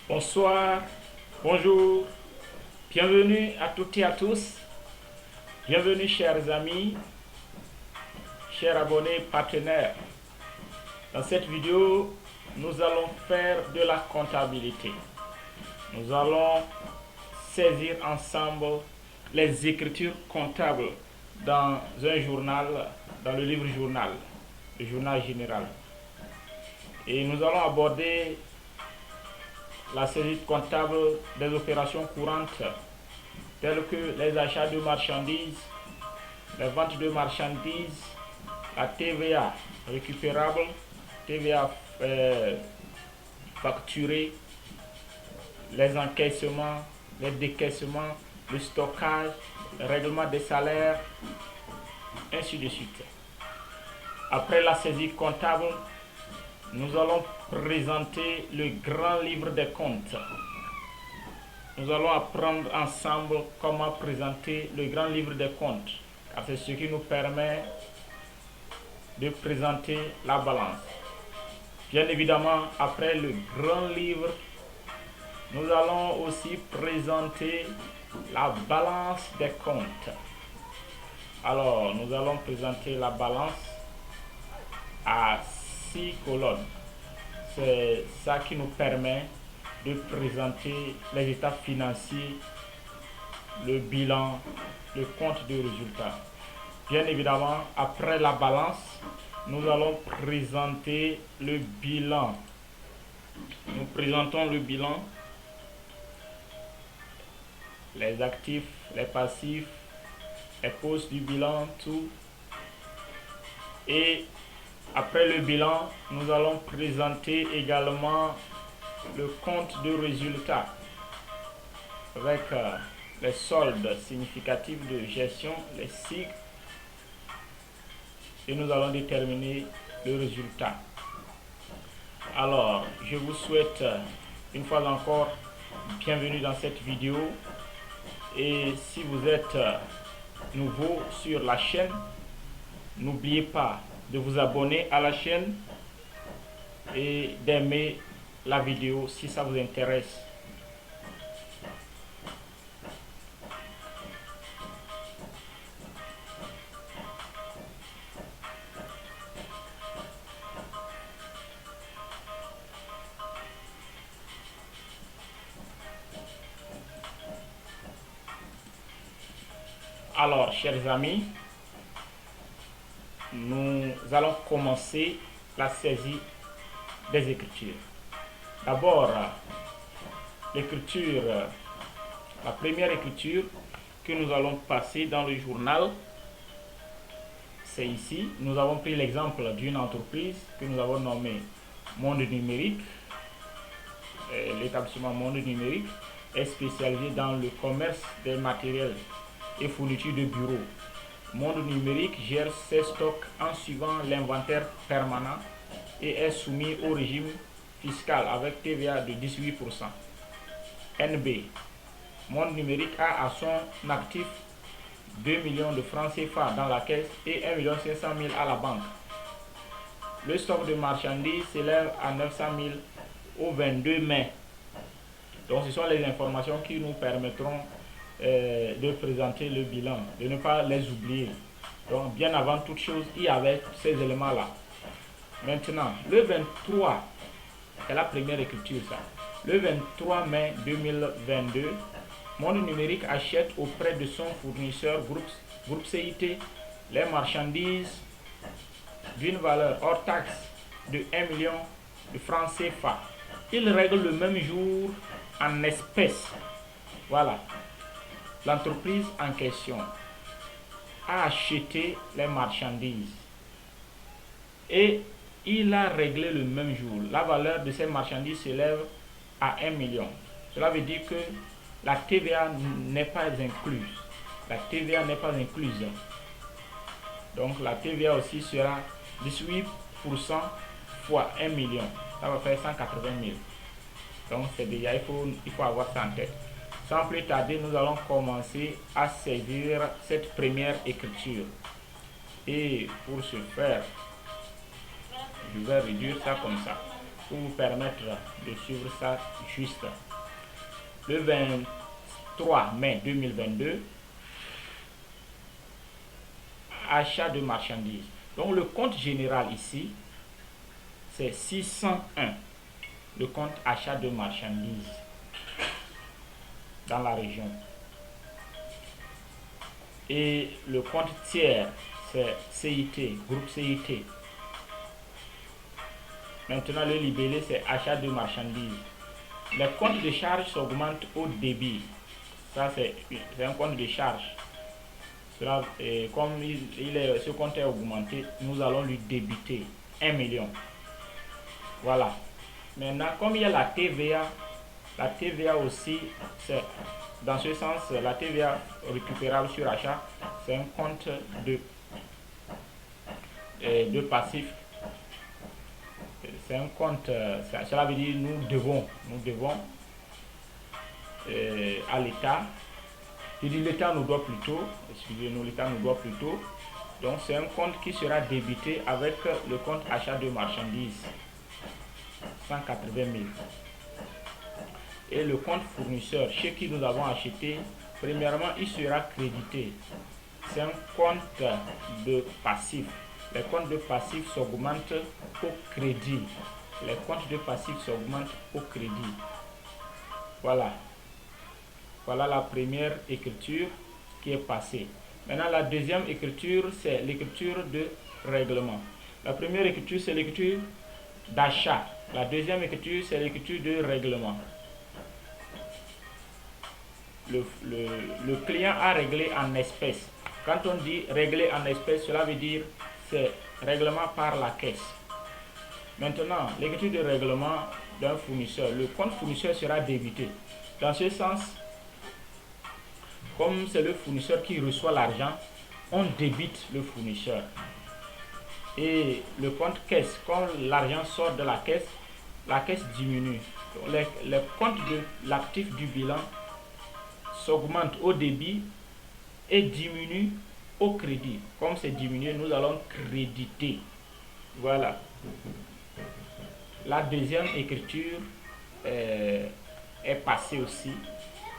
Bonsoir, bonjour, bienvenue à toutes et à tous. Bienvenue chers amis, chers abonnés, partenaires. Dans cette vidéo, nous allons faire de la comptabilité. Nous allons saisir ensemble les écritures comptables dans un journal, dans le livre journal, le journal général. Et nous allons aborder la saisie comptable des opérations courantes telles que les achats de marchandises, les ventes de marchandises, la TVA récupérable, TVA facturée, les encaissements, les décaissements, le stockage, le règlement des salaires, ainsi de suite. Après la saisie comptable, nous allons présenter le grand livre des comptes. Nous allons apprendre ensemble comment présenter le grand livre des comptes, car c'est ce qui nous permet de présenter la balance. Bien évidemment, après le grand livre, nous allons aussi présenter la balance des comptes. Alors, nous allons présenter la balance à 6 colonnes. C'est ça qui nous permet de présenter les états financiers, le bilan, le compte de résultat. Bien évidemment, après la balance, nous allons présenter le bilan. Nous présentons le bilan, les actifs, les passifs, les postes du bilan, tout. Et après le bilan, nous allons présenter également le compte de résultat avec les soldes significatifs de gestion, les SIG, et nous allons déterminer le résultat. Alors, je vous souhaite une fois encore bienvenue dans cette vidéo, et si vous êtes nouveau sur la chaîne, n'oubliez pas de vous abonner à la chaîne et d'aimer la vidéo si ça vous intéresse. Alors, chers amis, nous allons commencer la saisie des écritures. D'abord, l'écriture, la première écriture que nous allons passer dans le journal, c'est ici. Nous avons pris l'exemple d'une entreprise que nous avons nommée Monde Numérique. L'établissement Monde Numérique est spécialisé dans le commerce des matériels et fournitures de bureaux. Monde Numérique gère ses stocks en suivant l'inventaire permanent et est soumis au régime fiscal avec TVA de 18%. NB. Monde Numérique a à son actif 2 millions de francs CFA dans la caisse et 1 500 000 à la banque. Le stock de marchandises s'élève à 900 000 au 22 mai. Donc ce sont les informations qui nous permettront de présenter le bilan, de ne pas les oublier. Donc bien avant toute chose, il y avait ces éléments-là. Maintenant, le 23, c'est la première écriture ça. Le 23 mai 2022, Monde Numérique achète auprès de son fournisseur groupe CIT les marchandises d'une valeur hors taxe de 1 million de francs CFA. Il règle le même jour en espèces. Voilà. L'entreprise en question a acheté les marchandises et il a réglé le même jour. La valeur de ces marchandises s'élève à 1 million. Cela veut dire que la TVA n'est pas incluse. La TVA n'est pas incluse. Donc la TVA aussi sera 18% fois 1 million. Ça va faire 180 000. Donc c'est déjà, il faut avoir ça en tête. Sans plus tarder, nous allons commencer à saisir cette première écriture. Et pour ce faire, je vais réduire ça comme ça. pour vous permettre de suivre ça juste. Le 23 mai 2022, achat de marchandises. Donc le compte général ici, c'est 601. Le compte achat de marchandises dans la région. Et le compte tiers, c'est CIT, groupe CIT. Maintenant, le libellé, c'est achat de marchandises. Les comptes de charge s'augmentent au débit. Ça, c'est un compte de charge. Cela, comme ce compte est augmenté, nous allons lui débiter 1 million. Voilà. Maintenant, comme il y a la TVA aussi, c'est dans ce sens, la TVA récupérable sur achat, c'est un compte de passif. C'est un compte, cela veut dire nous devons à l'État. Je dis l'État nous doit plutôt, excusez-nous, l'État nous doit plutôt. Donc c'est un compte qui sera débité avec le compte achat de marchandises, 180 000. Et le compte fournisseur, chez qui nous avons acheté, premièrement, il sera crédité. C'est un compte de passif. Les comptes de passif s'augmentent au crédit. Les comptes de passif s'augmentent au crédit. Voilà. Voilà la première écriture qui est passée. Maintenant, la deuxième écriture, c'est l'écriture de règlement. La première écriture, c'est l'écriture d'achat. La deuxième écriture, c'est l'écriture de règlement. Le client a réglé en espèces. Quand on dit régler en espèces, cela veut dire c'est règlement par la caisse. Maintenant, l'écriture de règlement d'un fournisseur, le compte fournisseur sera débité. Dans ce sens, comme c'est le fournisseur qui reçoit l'argent, on débite le fournisseur. Et le compte caisse, quand l'argent sort de la caisse diminue. Les comptes de l'actif du bilan s'augmentent au débit et diminuent au crédit. Comme c'est diminué, nous allons créditer. Voilà. La deuxième écriture est passée aussi.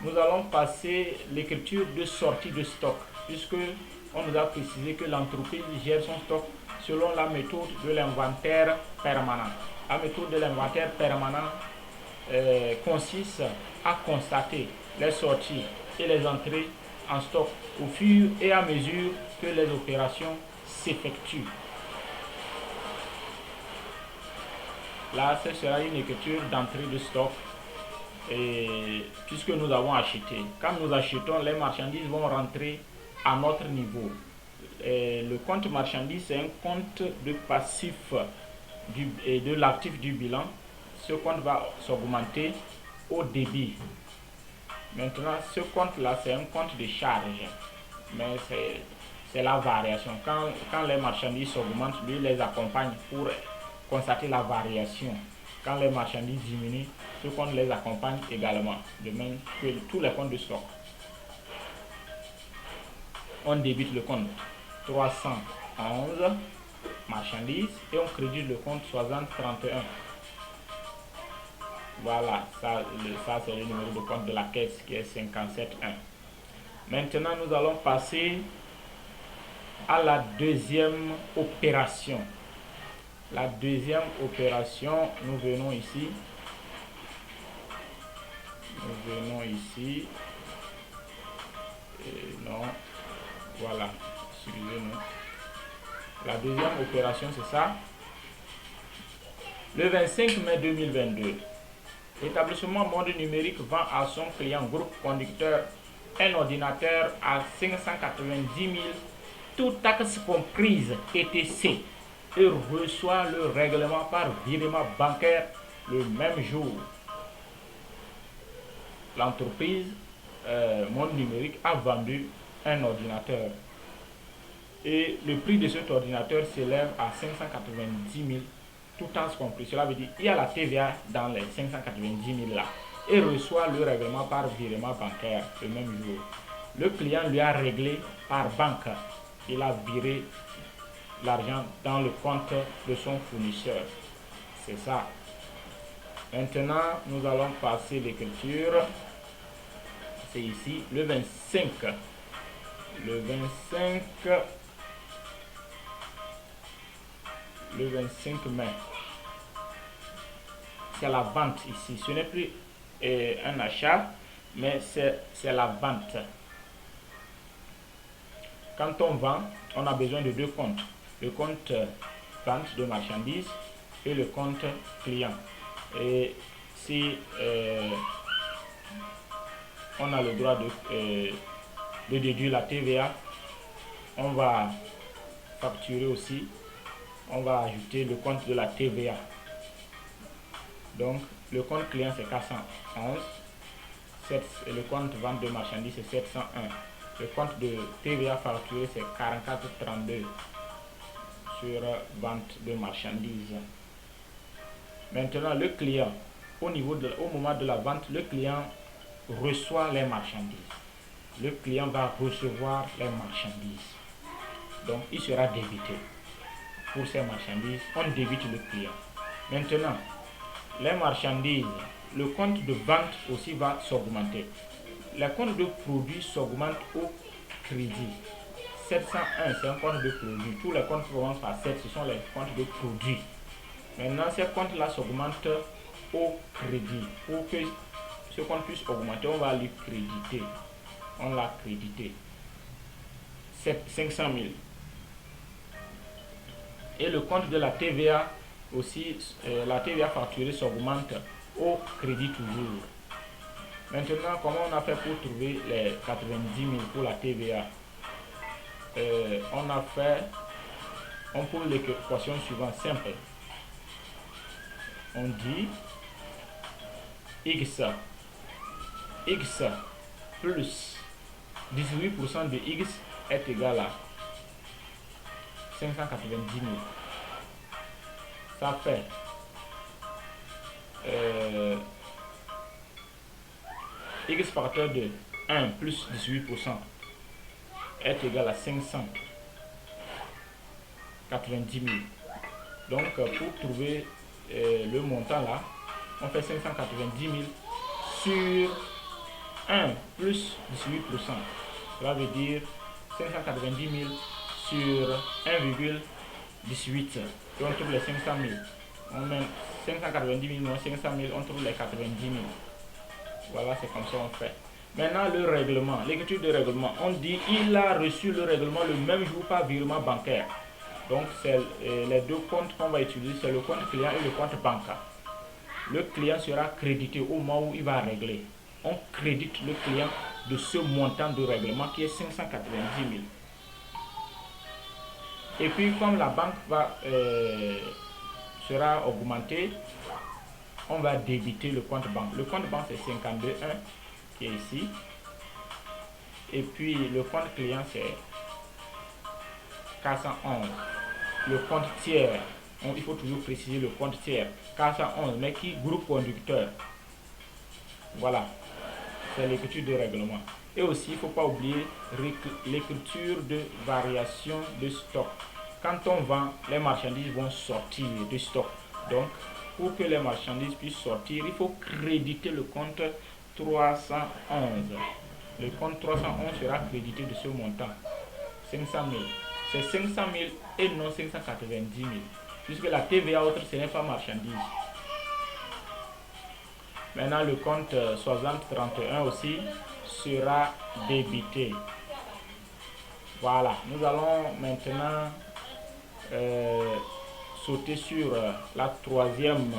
Nous allons passer l'écriture de sortie de stock, puisque on nous a précisé que l'entreprise gère son stock selon la méthode de l'inventaire permanent. La méthode de l'inventaire permanent consiste à constater les sorties et les entrées en stock au fur et à mesure que les opérations s'effectuent. Là, ce sera une écriture d'entrée de stock. Et puisque nous avons acheté, quand nous achetons, les marchandises vont rentrer à notre niveau. Et le compte marchandise, c'est un compte de passif et de l'actif du bilan. Ce compte va s'augmenter au débit. Maintenant, ce compte-là, c'est un compte de charge. Mais c'est la variation. Quand les marchandises s'augmentent, lui les accompagne pour constater la variation. Quand les marchandises diminuent, ce compte les accompagne également, de même que tous les comptes de stock. On débite le compte 311 marchandises et on crédite le compte 6031. Voilà, ça c'est le numéro de compte de la caisse qui est 571. Maintenant, nous allons passer à la deuxième opération. La deuxième opération, nous venons ici. Non, voilà, excusez-nous. La deuxième opération, c'est ça. Le 25 mai 2022, l'établissement Monde Numérique vend à son client groupe conducteur un ordinateur à 590 000, toute taxe comprise TTC, et reçoit le règlement par virement bancaire le même jour. L'entreprise Monde Numérique a vendu un ordinateur et le prix de cet ordinateur s'élève à 590 000, tout taxe compris. Cela veut dire qu'il y a la TVA dans les 590 000 là, et reçoit le règlement par virement bancaire le même jour. Le client lui a réglé par banque. Il a viré l'argent dans le compte de son fournisseur. C'est ça. Maintenant, nous allons passer l'écriture. C'est ici, le 25. Le 25 mai. C'est la vente ici. Ce n'est plus un achat, mais c'est la vente. Quand on vend, on a besoin de deux comptes. Le compte vente de marchandises et le compte client. Et si on a le droit de déduire la TVA, on va facturer aussi, on va ajouter le compte de la TVA. Donc le compte client c'est 411 et le compte vente de marchandises c'est 701. Le compte de TVA facturé c'est 4432 sur vente de marchandises. Maintenant le client, au moment de la vente, le client reçoit les marchandises. Le client va recevoir les marchandises. Donc il sera débité. Pour ces marchandises, on débite le client. Maintenant, les marchandises, le compte de vente aussi va s'augmenter. Le compte de produit s'augmente au crédit. 701, c'est un compte de produit. Tous les comptes qui commencent par 7, ce sont les comptes de produits. Maintenant, ces comptes-là s'augmentent au crédit. Pour que ce compte puisse augmenter, on va lui créditer. On l'a crédité. 500 000. Et le compte de la TVA aussi, la TVA facturée s'augmente au crédit toujours. Maintenant, comment on a fait pour trouver les 90 000 pour la TVA? On pose l'équation suivante simple. On dit x plus 18% de x est égal à 590 000. Ça fait x facteur de 1 plus 18% est égal à 590 000. Donc pour trouver le montant là, on fait 590 000 sur 1 plus 18%. Cela veut dire 590 000 sur 1,18. Et on trouve les 500 000. On met 590 000 moins 500 000, on trouve les 90 000. Voilà, c'est comme ça on fait. Maintenant, le règlement, l'écriture de règlement. On dit il a reçu le règlement le même jour par virement bancaire. Donc, c'est les deux comptes qu'on va utiliser, c'est le compte client et le compte bancaire. Le client sera crédité au moment où il va régler. On crédite le client de ce montant de règlement qui est 590 000. Et puis, comme la banque sera augmentée, on va débiter le compte banque. Le compte banque, c'est 52,1 qui est ici. Et puis, le compte client, c'est 411. Le compte tiers, il faut toujours préciser le compte tiers. 411, mais qui groupe conducteur. Voilà, c'est l'écriture de règlement. Et aussi, il ne faut pas oublier l'écriture de variation de stock. Quand on vend, les marchandises vont sortir de stock. Donc, pour que les marchandises puissent sortir, il faut créditer le compte 311. Le compte 311 sera crédité de ce montant, 500 000. C'est 500 000 et non 590 000. Puisque la TVA autre, ce n'est pas marchandise. Maintenant, le compte 6031 aussi sera débité. Voilà, nous allons maintenant sauter sur la troisième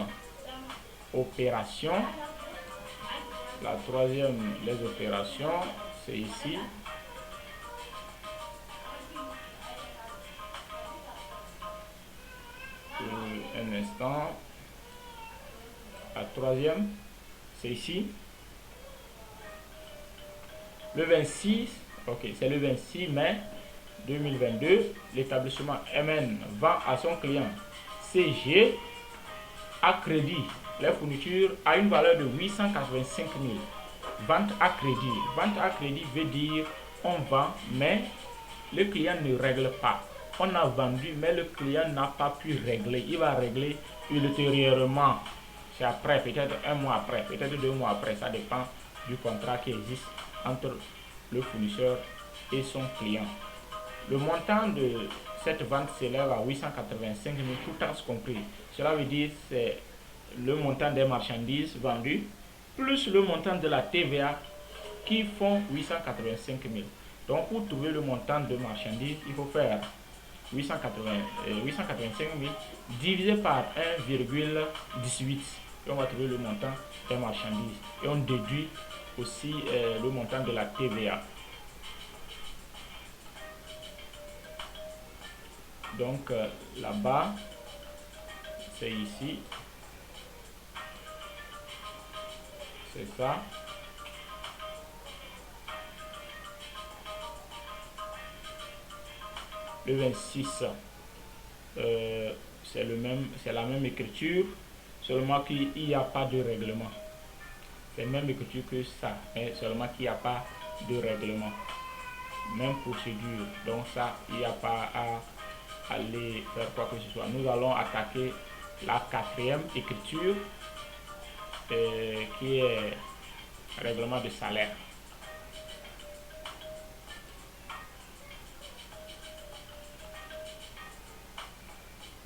opération. La troisième des opérations, c'est ici. Un instant. La troisième, c'est ici. Le 26, ok, c'est le 26 mai 2022, l'établissement MN vend à son client CG à crédit les fournitures à une valeur de 885 000. Vente à crédit. Vente à crédit veut dire on vend, mais le client ne règle pas. On a vendu, mais le client n'a pas pu régler. Il va régler ultérieurement. c'est après, peut-être un mois après, peut-être 2 mois après, ça dépend du contrat qui existe entre le fournisseur et son client. Le montant de cette vente s'élève à 885 000 tout taxes compris. Cela veut dire c'est le montant des marchandises vendues plus le montant de la TVA qui font 885 000. Donc pour trouver le montant de marchandises, il faut faire 885 000 divisé par 1,18 et on va trouver le montant des marchandises. Et on déduit aussi le montant de la TVA. Donc là-bas, c'est ici. C'est ça. Le 26, c'est la même écriture, seulement qu'il n'y a pas de règlement. C'est la même écriture que ça, mais seulement qu'il n'y a pas de règlement. Même procédure. Donc ça, il n'y a pas à aller faire quoi que ce soit. Nous allons attaquer la quatrième écriture qui est règlement de salaire.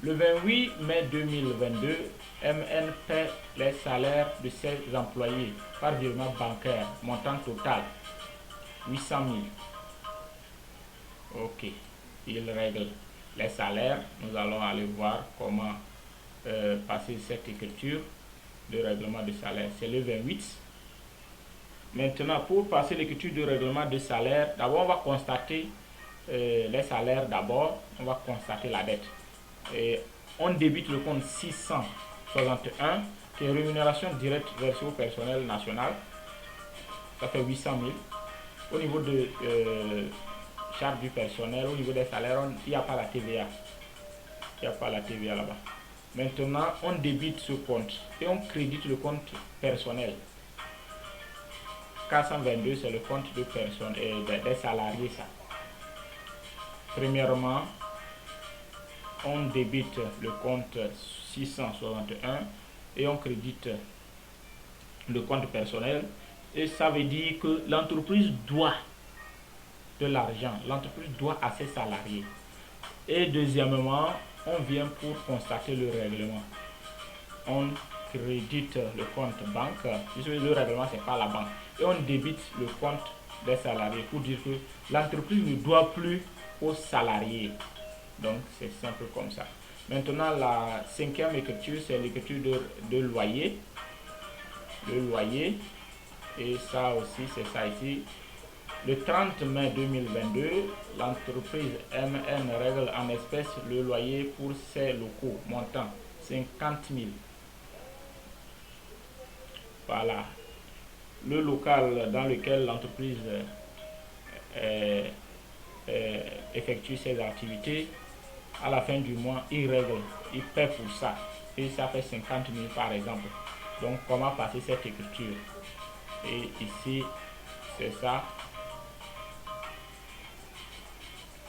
Le 28 mai 2022, MN paie les salaires de ses employés par virement bancaire, montant total 800 000. Ok, il règle les salaires. Nous allons aller voir comment passer cette écriture de règlement de salaire. C'est le 28. Maintenant, pour passer l'écriture de règlement de salaire, d'abord on va constater les salaires d'abord, on va constater la dette. Et on débite le compte 661 qui est rémunération directe versée au personnel national, ça fait 800 000. Au niveau de charge du personnel, au niveau des salaires, il n'y a pas la TVA. Il n'y a pas la TVA là-bas. Maintenant, on débite ce compte et on crédite le compte personnel. 422, c'est le compte de personnes et des salariés, ça. Premièrement, on débite le compte 661 et on crédite le compte personnel. Et ça veut dire que l'entreprise doit de l'argent, l'entreprise doit à ses salariés. Et deuxièmement, on vient pour constater le règlement. On crédite le compte banque, puisque le règlement c'est pas la banque. Et on débite le compte des salariés pour dire que l'entreprise ne doit plus aux salariés. Donc c'est simple comme ça. Maintenant la cinquième écriture, c'est l'écriture de loyer. Le loyer, et ça aussi c'est ça ici. Le 30 mai 2022, l'entreprise MN règle en espèces le loyer pour ses locaux, montant 50 000. Voilà. Le local dans lequel l'entreprise effectue ses activités, à la fin du mois, il règle, il paie pour ça. Et ça fait 50 000 par exemple. Donc comment passer cette écriture? Et ici, c'est ça.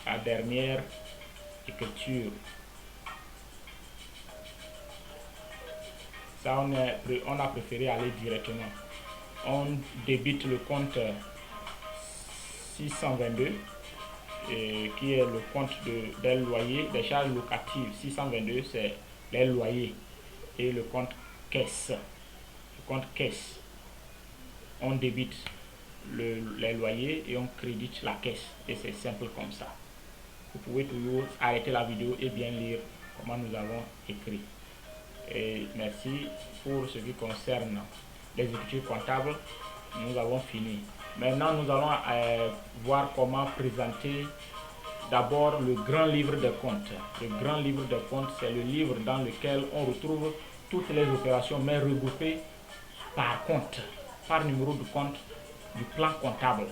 La dernière écriture. Ça, on a préféré aller directement. On débite le compte 622 qui est le compte des loyers, des charges locatives. 622 c'est les loyers et le compte caisse. Le compte caisse, on débite les loyers et on crédite la caisse et c'est simple comme ça. Vous pouvez toujours arrêter la vidéo et bien lire comment nous avons écrit. Et merci. Pour ce qui concerne les écritures comptables, nous avons fini. Maintenant, nous allons voir comment présenter d'abord le grand livre de comptes. Le grand livre de comptes, c'est le livre dans lequel on retrouve toutes les opérations, mais regroupées par compte, par numéro de compte du plan comptable.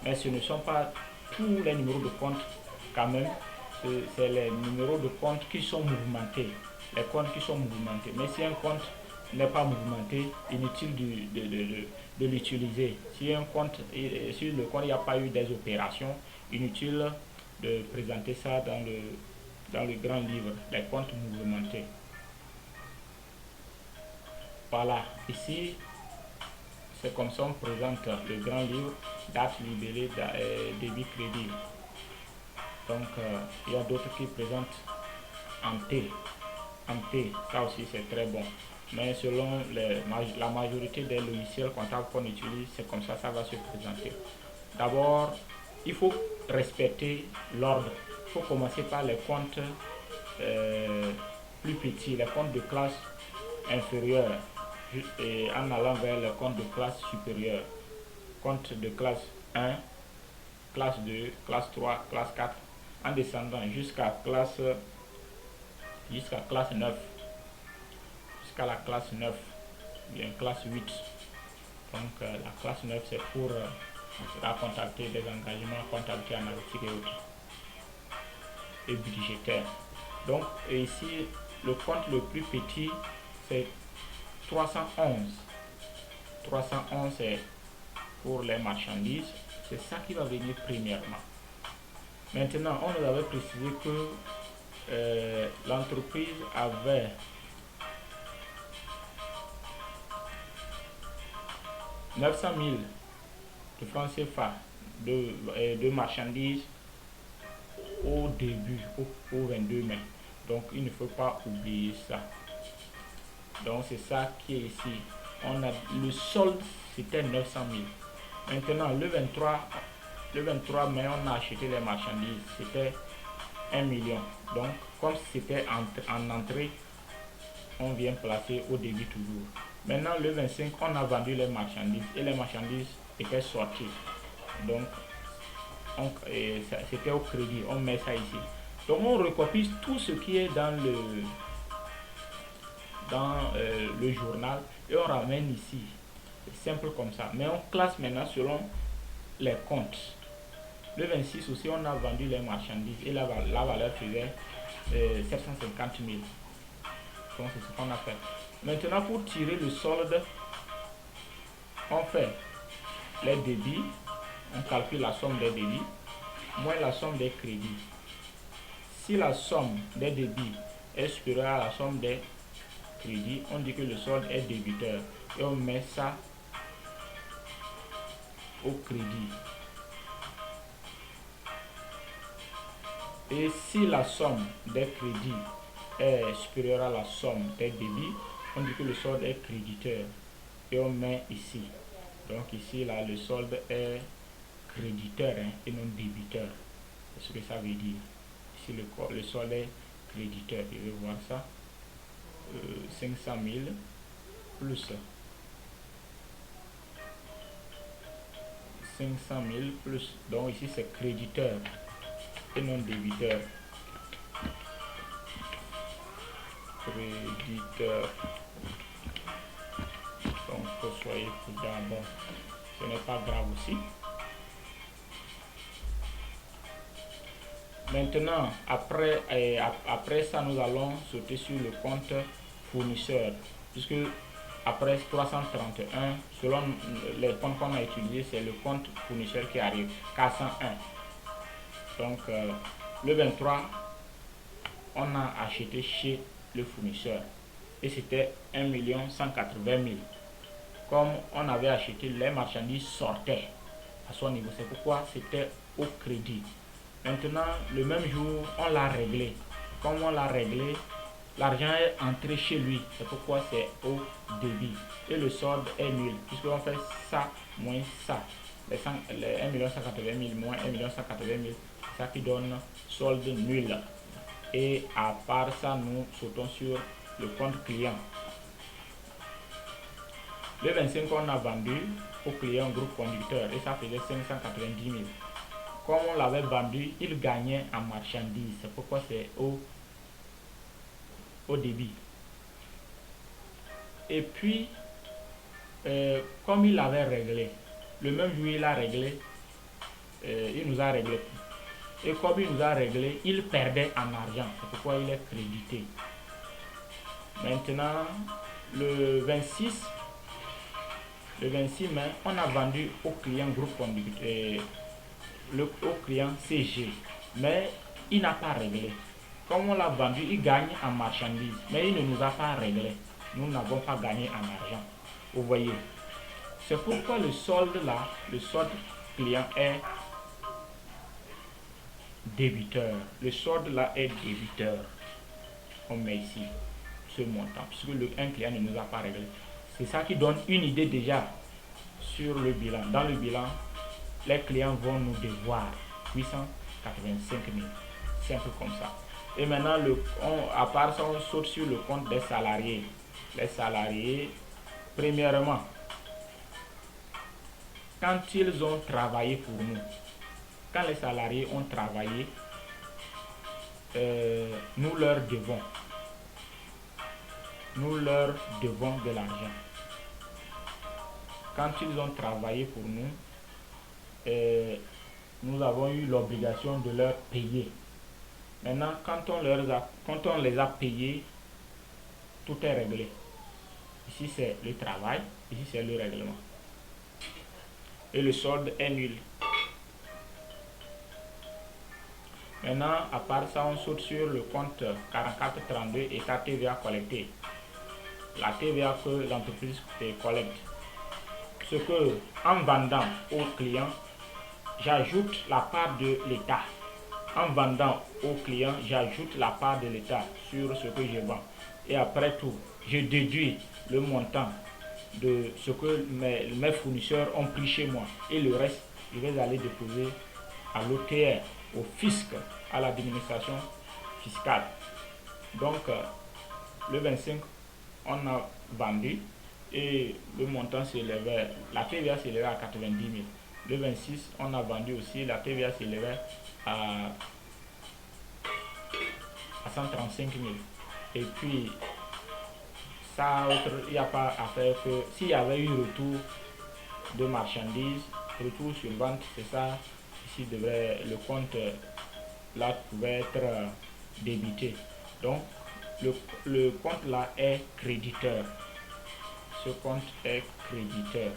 Mais ce ne sont pas tous les numéros de compte quand même, c'est les numéros de compte qui sont mouvementés. Les comptes qui sont mouvementés. Mais si un compte n'est pas mouvementé, inutile de l'utiliser. Si un compte, sur le compte il n'y a pas eu des opérations, inutile de présenter ça dans le grand livre, les comptes mouvementés. Voilà, ici, c'est comme ça on présente le grand livre, date libellée, débit crédit. Donc, il y a d'autres qui présentent en T. En T, ça aussi c'est très bon. Mais selon la majorité des logiciels comptables qu'on utilise, c'est comme ça va se présenter. D'abord, il faut respecter l'ordre. Il faut commencer par les comptes plus petits, les comptes de classe inférieure, et en allant vers les comptes de classe supérieure. Compte de classe 1, classe 2, classe 3, classe 4, en descendant jusqu'à classe 9, jusqu'à la classe 9, bien classe 8. Donc la classe 9 c'est pour la comptabilité des engagements, comptabilité analytique et autres, et budgétaire. Donc ici le compte le plus petit c'est 311. 311 c'est pour les marchandises, c'est ça qui va venir premièrement. Maintenant, on nous avait précisé que l'entreprise avait 900 000 de francs CFA de marchandises au début, au 22 mai. Donc, il ne faut pas oublier ça. Donc, c'est ça qui est ici. On a le solde, c'était 900 000. Maintenant, le 23 mai, on a acheté les marchandises. C'était 1 million. Donc, comme c'était en entrée, on vient placer au début toujours. Maintenant, le 25, on a vendu les marchandises et les marchandises étaient sorties. Donc, c'était au crédit. On met ça ici. Donc, on recopie tout ce qui est dans le journal et on ramène ici. C'est simple comme ça. Mais on classe maintenant selon les comptes. Le 26 aussi, on a vendu les marchandises et la valeur faisait 750 000. Donc, c'est ce qu'on a fait. Maintenant, pour tirer le solde, on fait les débits. On calcule la somme des débits moins la somme des crédits. Si la somme des débits est supérieure à la somme des crédits, on dit que le solde est débiteur et on met ça au crédit. Et si la somme des crédits est supérieure à la somme des débits, on dit que le solde est créditeur et on met ici. Donc ici, là, le solde est créditeur et non débiteur. C'est ce que ça veut dire. Ici, le solde est créditeur. Je vais voir ça. 500 000 plus 500 000 plus. Donc ici, c'est créditeur et non débiteur. Créditeur. Donc, soyez prudent. Bon, ce n'est pas grave aussi. Maintenant, après ça, nous allons sauter sur le compte fournisseur. Puisque après 331, selon les comptes qu'on a utilisés, c'est le compte fournisseur qui arrive. 401. Donc, le 23, on a acheté chez le fournisseur. Et c'était 1 180 000. Comme on avait acheté, les marchandises sortaient à son niveau. C'est pourquoi c'était au crédit. Maintenant, le même jour, on l'a réglé. Comme on l'a réglé, l'argent est entré chez lui. C'est pourquoi c'est au débit. Et le solde est nul. Puisqu'on fait ça moins ça. Les 1 180 000 moins 1 180 000. C'est ça qui donne solde nul. Et à part ça, nous sautons sur le compte client. Le 25, on a vendu au client groupe conducteur et ça faisait 590 000. Comme on l'avait vendu, il gagnait en marchandises. C'est pourquoi c'est au débit. Et puis, comme il avait réglé, le même jour il a réglé, il nous a réglé. Et comme il nous a réglé, il perdait en argent. C'est pourquoi il est crédité. Maintenant, le 26 mai, on a vendu au client groupe conducteur, au client CG, mais il n'a pas réglé. Comme on l'a vendu, il gagne en marchandises, mais il ne nous a pas réglé. nous n'avons pas gagné en argent. Vous voyez, c'est pourquoi le solde là, le solde client est débiteur. Le solde là est débiteur. On met ici ce montant, puisque un client ne nous a pas réglé. C'est ça qui donne une idée déjà sur le bilan. Dans le bilan, les clients vont nous devoir 885 000. Simple comme ça. Et maintenant, à part ça, on saute sur le compte des salariés. Les salariés, premièrement, quand ils ont travaillé pour nous, quand les salariés ont travaillé, nous leur devons de l'argent. Quand ils ont travaillé pour nous, nous avons eu l'obligation de leur payer. Maintenant, quand on les a payés, tout est réglé. Ici, c'est le travail, ici, c'est le règlement. Et le solde est nul. Maintenant, à part ça, on saute sur le compte 4432 État TVA collecté. La TVA que l'entreprise collecte. Ce que, en vendant aux clients, j'ajoute la part de l'État. En vendant aux clients, j'ajoute la part de l'État sur ce que je vends. Et après tout, je déduis le montant de ce que mes fournisseurs ont pris chez moi. Et le reste, je vais aller déposer à l'OTR, au fisc, à l'administration fiscale. Donc, le 25, on a vendu et le montant s'élevait, la TVA s'élevait à 90 000. Le 26, on a vendu aussi, la TVA s'élevait à 135 000. Et puis, ça, il n'y a pas à faire que s'il y avait eu retour de marchandises, retour sur vente, c'est ça, ici le compte là pouvait être débité. Donc, le compte là est créditeur. Ce compte est créditeur.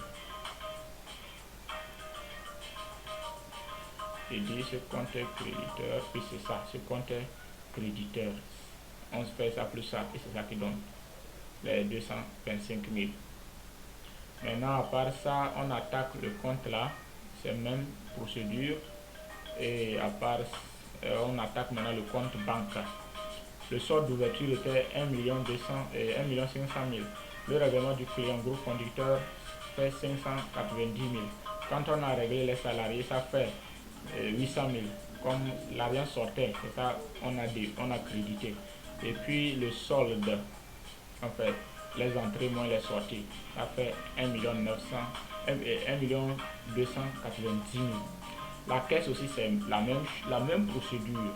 Je dis ce compte est créditeur, puis c'est ça, ce compte est créditeur. On se fait ça plus ça, et c'est ça qui donne les 225 000. Maintenant, à part ça, on attaque le compte là, c'est même procédure. Et à part, on attaque maintenant le compte banque. Le solde d'ouverture était 1 500 000. Le règlement du client groupe conducteur fait 590 000. Quand on a réglé les salariés, ça fait 800 000. Comme l'argent sortait, c'est ça, on a crédité. Et puis le solde, en fait, les entrées moins les sorties, ça fait 1 290 000. La caisse aussi, c'est la même procédure.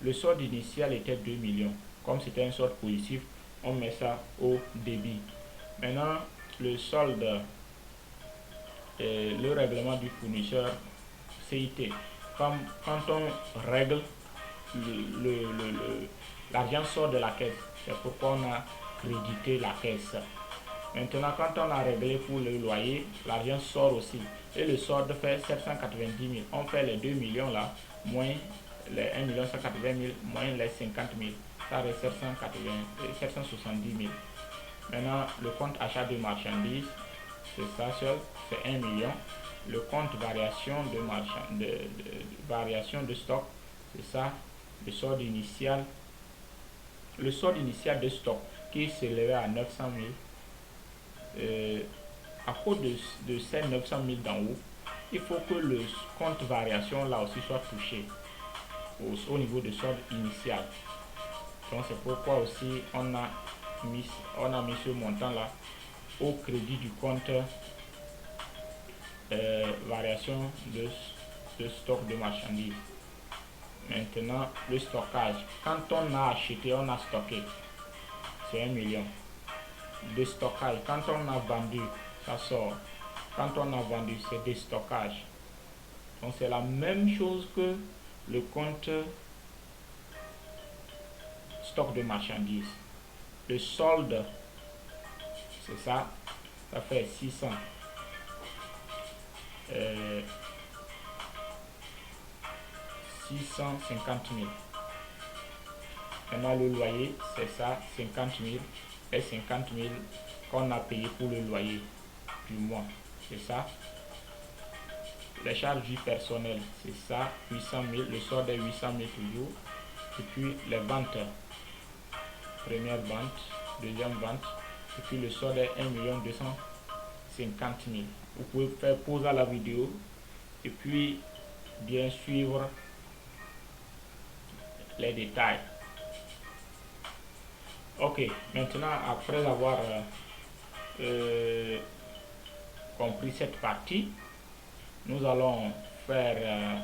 Le solde initial était 2 millions. Comme c'était un solde positif, on met ça au débit. Maintenant, le solde, le règlement du fournisseur CIT. Quand on règle, l'argent sort de la caisse. C'est pourquoi on a crédité la caisse. Maintenant, quand on a réglé pour le loyer, l'argent sort aussi. Et le solde fait 790 000. On fait les 2 millions là, moins les 1 180 000, moins les 50 000. Ça reste 770 000. Maintenant, le compte achat de marchandises, c'est ça seul, c'est 1 million. Le compte variation variation de stock, c'est ça, le solde initial. Le solde initial de stock qui s'élevait à 900 000. À cause de ces 900 000 d'en haut, il faut que le compte variation là aussi soit touché au niveau de solde initial. Donc c'est pourquoi aussi on a mis ce montant là au crédit du compte variation de stock de marchandises. Maintenant, le stockage. Quand on a acheté, on a stocké, c'est 1 million. De stockage, quand on a vendu, ça sort. Quand on a vendu, c'est des stockages. Donc c'est la même chose que le compte stock de marchandises. Le solde, c'est ça, ça fait 650 000. Maintenant le loyer, c'est ça, 50 000. les 50 000 qu'on a payé pour le loyer du mois. C'est ça. Les charges du personnel, c'est ça, 800 000, le solde est 800 000 toujours. Et puis les ventes, première vente, deuxième vente, et puis le solde est 1 250 000. Vous pouvez faire pause à la vidéo et puis bien suivre les détails. Ok, maintenant après avoir compris cette partie, nous allons faire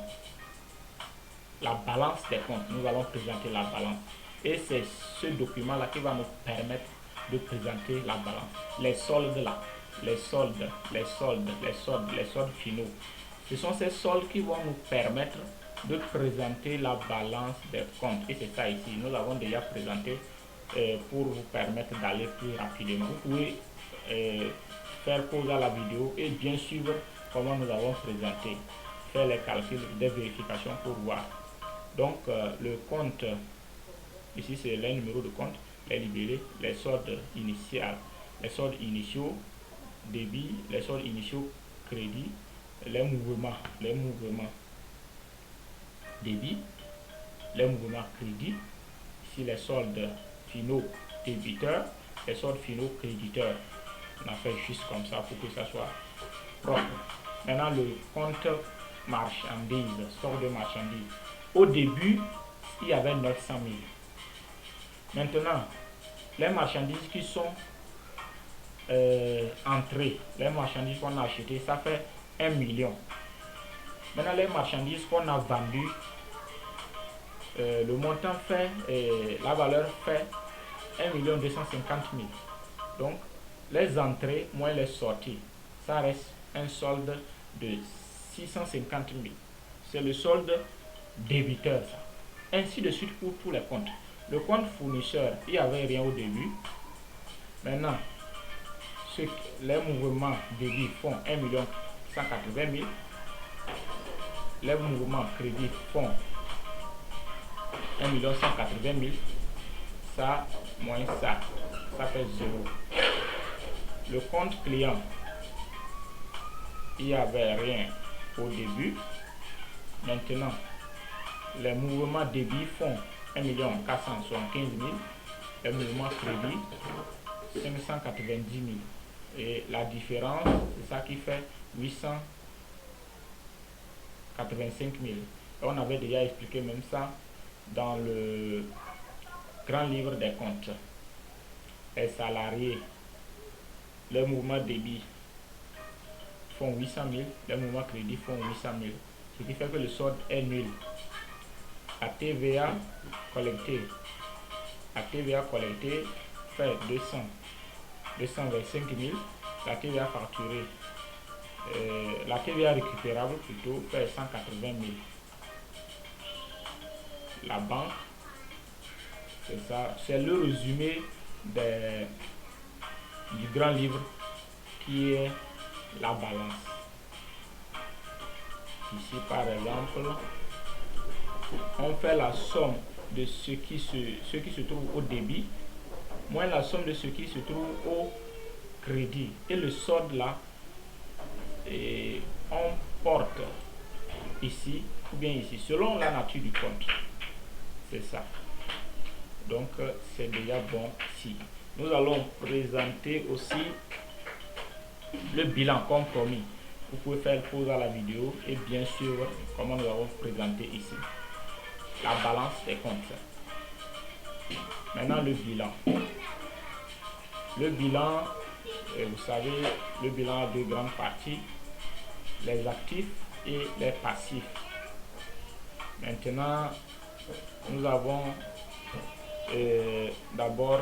la balance des comptes. Nous allons présenter la balance. Et c'est ce document-là qui va nous permettre de présenter la balance. Les soldes là, les soldes finaux. Ce sont ces soldes qui vont nous permettre de présenter la balance des comptes. Et c'est ça ici. Nous avons déjà présenté pour vous permettre d'aller plus rapidement. Vous pouvez faire pause à la vidéo et bien suivre comment nous avons présenté, faire les calculs, des vérifications pour voir. Donc le compte, ici c'est les numéros de compte, les libellés, les soldes initiales, les soldes initiaux, débit, les soldes initiaux, crédit, les mouvements débit, les mouvements crédit, ici les soldes finaux débiteurs, les soldes finaux créditeurs. On a fait juste comme ça pour que ça soit propre. Maintenant le compte marchandises, stock de marchandises. Au début, il y avait 900 000. Maintenant, les marchandises qui sont entrées, les marchandises qu'on a achetées, ça fait 1 million. Maintenant, les marchandises qu'on a vendues, le montant fait, la valeur fait 1 250 000. Donc, les entrées moins les sorties, ça reste un solde de 650 000. C'est le solde débiteur, ça. Ainsi de suite pour tous les comptes. Le compte fournisseur, il n'y avait rien au début. Maintenant, les mouvements débit font 1 180 000. Les mouvements crédit font 1 180 000. Ça moins ça fait 0. Le compte client, il n'y avait rien au début. Maintenant, les mouvements débit font 1 475 000. Les mouvements crédit 590 000. Et la différence, c'est ça qui fait 885 000. Et on avait déjà expliqué même ça dans le grand livre des comptes. Les salariés, les mouvements débit font 800 000, les mouvements crédit font 800 000. Ce qui fait que le solde est nul. La TVA collectée fait 225 000. La TVA facturée, la TVA récupérable plutôt, fait 180 000. La banque, c'est ça, c'est le résumé du grand livre qui est la balance. Ici par exemple, on fait la somme de ce qui se trouve au débit moins la somme de ce qui se trouve au crédit, et le solde là, et on porte ici ou bien ici selon la nature du compte. C'est ça. Donc c'est déjà bon ici. Nous allons présenter aussi le bilan comme promis. Vous pouvez faire pause à la vidéo et bien sûr comment nous avons présenté ici la balance des comptes. Maintenant le bilan. Le bilan, vous savez, le bilan a deux grandes parties, les actifs et les passifs. Maintenant, nous avons d'abord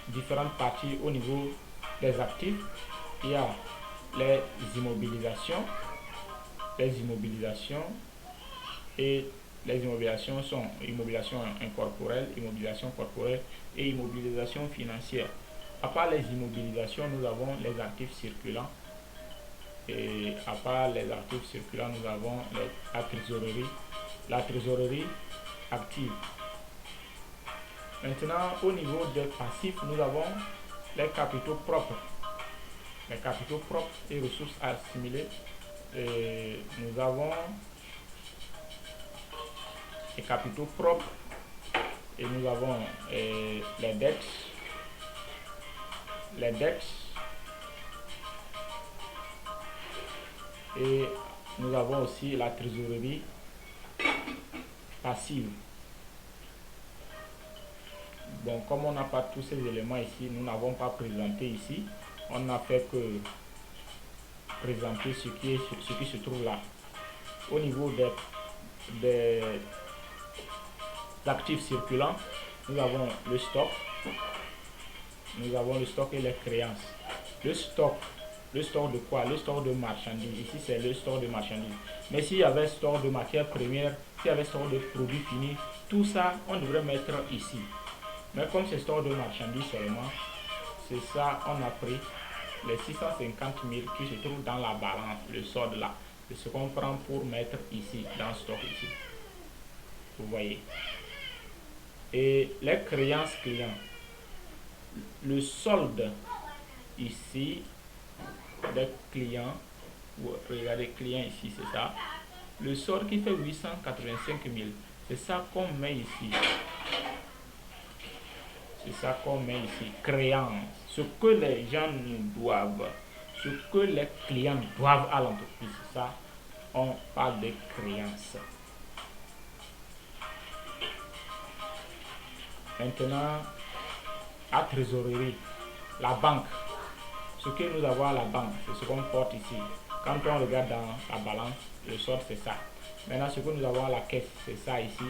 différentes parties au niveau des actifs. Il y a les immobilisations. Et les immobilisations sont immobilisation incorporelle, immobilisation corporelle et immobilisation financière. À part les immobilisations, nous avons les actifs circulants. Et à part les actifs circulants, nous avons la trésorerie active. Maintenant, au niveau des passifs, nous avons les capitaux propres. Les capitaux propres et ressources assimilées. Et nous avons les capitaux propres et nous avons les dettes. Et nous avons aussi la trésorerie passive. Bon, comme on n'a pas tous ces éléments ici, nous n'avons pas présenté ici. On n'a fait que présenter ce qui se trouve là. Au niveau des actifs circulants, nous avons le stock. Nous avons le stock et les créances. Le stock de quoi? Le stock de marchandises. Ici, c'est le stock de marchandises. Mais s'il y avait stock de matières premières, s'il y avait stock de produits finis, tout ça, on devrait mettre ici. Mais comme c'est stock de marchandises seulement, c'est ça, on a pris les 650 000 qui se trouvent dans la balance, le solde là. C'est ce qu'on prend pour mettre ici, dans le stock ici. Vous voyez. Et les créances clients. Le solde ici des clients, vous regardez client ici, c'est ça. Le solde qui fait 885 000, c'est ça qu'on met ici. C'est ça qu'on met ici. Créance. Ce que les gens nous doivent, ce que les clients doivent à l'entreprise, c'est ça. On parle de créances. Maintenant, à trésorerie, la banque. Ce que nous avons à la banque, c'est ce qu'on porte ici. Quand on regarde dans la balance, le solde c'est ça. Maintenant, ce que nous avons à la caisse, c'est ça ici.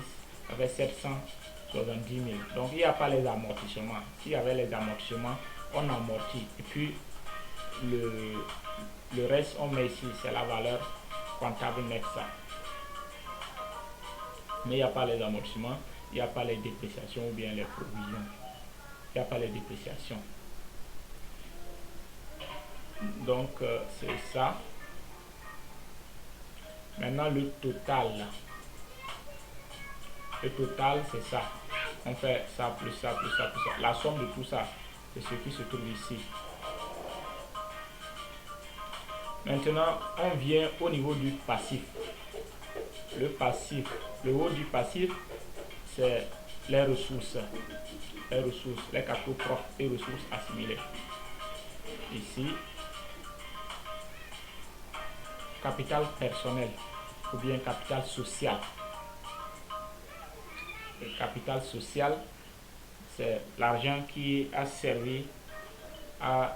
Ça fait 770 000. Donc, il n'y a pas les amortissements. S'il y avait les amortissements, on amortit. Et puis, le reste, on met ici. C'est la valeur comptable nette, ça. Mais il n'y a pas les amortissements. Il n'y a pas les dépréciations ou bien les provisions. Il n'y a pas les dépréciations. Donc, c'est ça. Maintenant, le total. Le total, c'est ça. On fait ça, plus ça, plus ça, plus ça. La somme de tout ça, c'est ce qui se trouve ici. Maintenant, on vient au niveau du passif. Le passif. Le haut du passif, c'est les ressources. Les capitaux propres et ressources assimilées. Ici, capital personnel ou bien capital social. Le capital social, c'est l'argent qui a servi à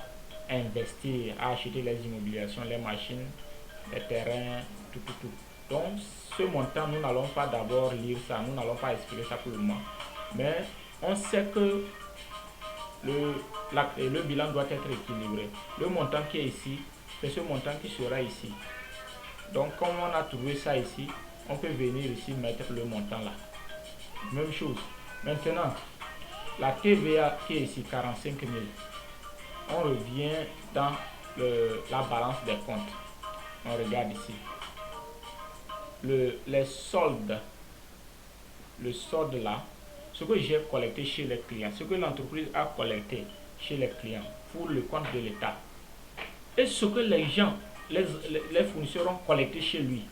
investir, à acheter les immobilisations, les machines, les terrains, tout. Donc, ce montant, nous n'allons pas d'abord lire ça, nous n'allons pas expliquer ça pour le moment. Mais on sait que le bilan doit être équilibré. Le montant qui est ici, c'est ce montant qui sera ici. Donc, comme on a trouvé ça ici, on peut venir ici mettre le montant là. Même chose. Maintenant, la TVA qui est ici, 45 000. On revient dans la balance des comptes. On regarde ici. Les soldes. Le solde là, ce que j'ai collecté chez les clients, ce que l'entreprise a collecté chez les clients pour le compte de l'État. Et ce que les gens, les fournisseurs ont collecté chez lui.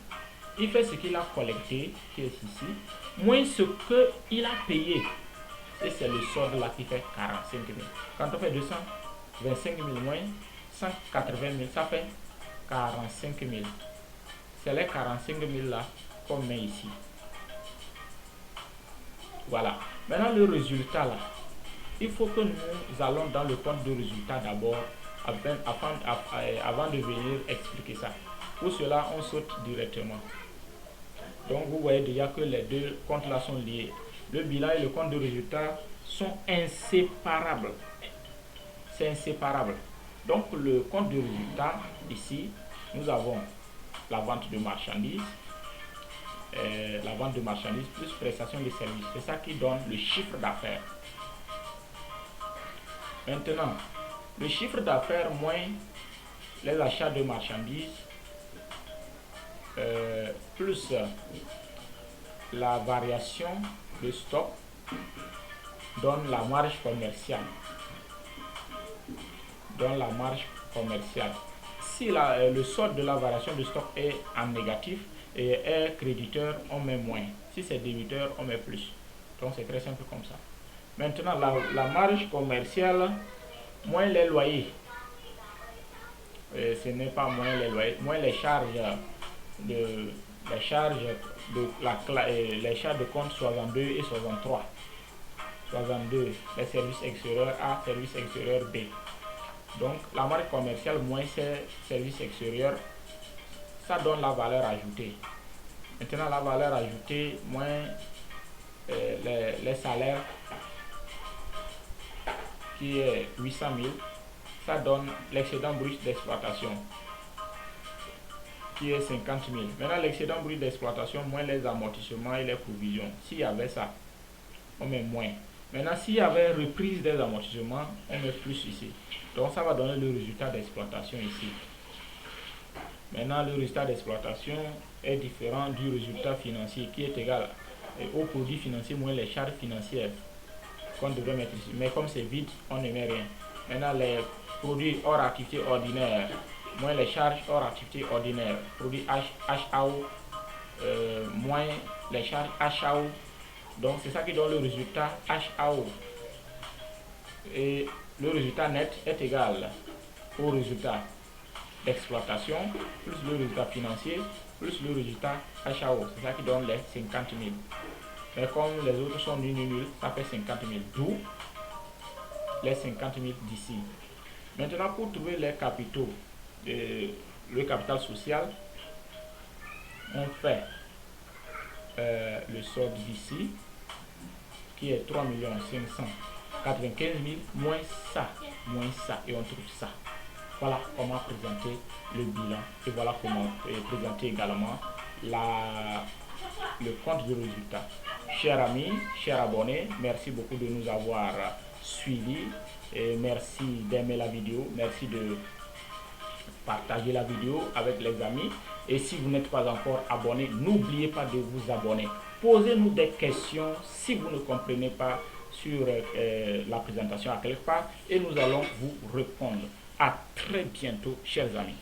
Il fait ce qu'il a collecté, qui est ici, moins ce qu'il a payé. Et c'est le solde là qui fait 45 000. Quand on fait 225 000 moins 180 000, ça fait 45 000. C'est les 45 000 là qu'on met ici. Voilà. Maintenant, le résultat là. Il faut que nous allons dans le compte de résultat d'abord avant de venir expliquer ça. Pour cela, on saute directement. Donc, vous voyez déjà que les deux comptes là sont liés. Le bilan et le compte de résultat sont inséparables. C'est inséparable. Donc, le compte de résultat, ici, nous avons la vente de marchandises. La vente de marchandises plus prestation de services. C'est ça qui donne le chiffre d'affaires. Maintenant, le chiffre d'affaires moins les achats de marchandises plus la variation de stock donne la marge commerciale. Si le solde de la variation de stock est en négatif et est créditeur, on met moins. Si c'est débiteur, on met plus. Donc c'est très simple comme ça. Maintenant, la marge commerciale, moins les loyers. Ce n'est pas moins les loyers, moins les charges de compte 62 et 63. 62, les services extérieurs A, services extérieurs B. Donc la marge commerciale moins ces services extérieurs, ça donne la valeur ajoutée. Maintenant la valeur ajoutée moins les salaires qui est 800 000, ça donne l'excédent brut d'exploitation qui est 50 000. Maintenant l'excédent brut d'exploitation moins les amortissements et les provisions. S'il y avait ça, on met moins. Maintenant s'il y avait reprise des amortissements, on met plus ici. Donc ça va donner le résultat d'exploitation ici. Maintenant le résultat d'exploitation est différent du résultat financier qui est égal au produit financier moins les charges financières qu'on devrait mettre ici. Mais comme c'est vide, on ne met rien. Maintenant les produits hors activité ordinaire moins les charges hors activité ordinaire. Produit HAO moins les charges HAO. Donc c'est ça qui donne le résultat HAO. Et le résultat net est égal au résultat d'exploitation plus le résultat financier plus le résultat HAO. C'est ça qui donne les 50 000. Mais comme les autres sont nuls, ça fait 50 000. D'où les 50 000 d'ici. Maintenant, pour trouver les capitaux, le capital social, on fait le solde d'ici qui est 3 595 000 moins ça, et on trouve ça. Voilà comment présenter le bilan et voilà comment présenter également le compte de résultat. Chers amis, chers abonnés, merci beaucoup de nous avoir suivis et merci d'aimer la vidéo, merci de partager la vidéo avec les amis et si vous n'êtes pas encore abonné, n'oubliez pas de vous abonner. Posez-nous des questions si vous ne comprenez pas sur la présentation à quelque part et nous allons vous répondre. À très bientôt, chers amis.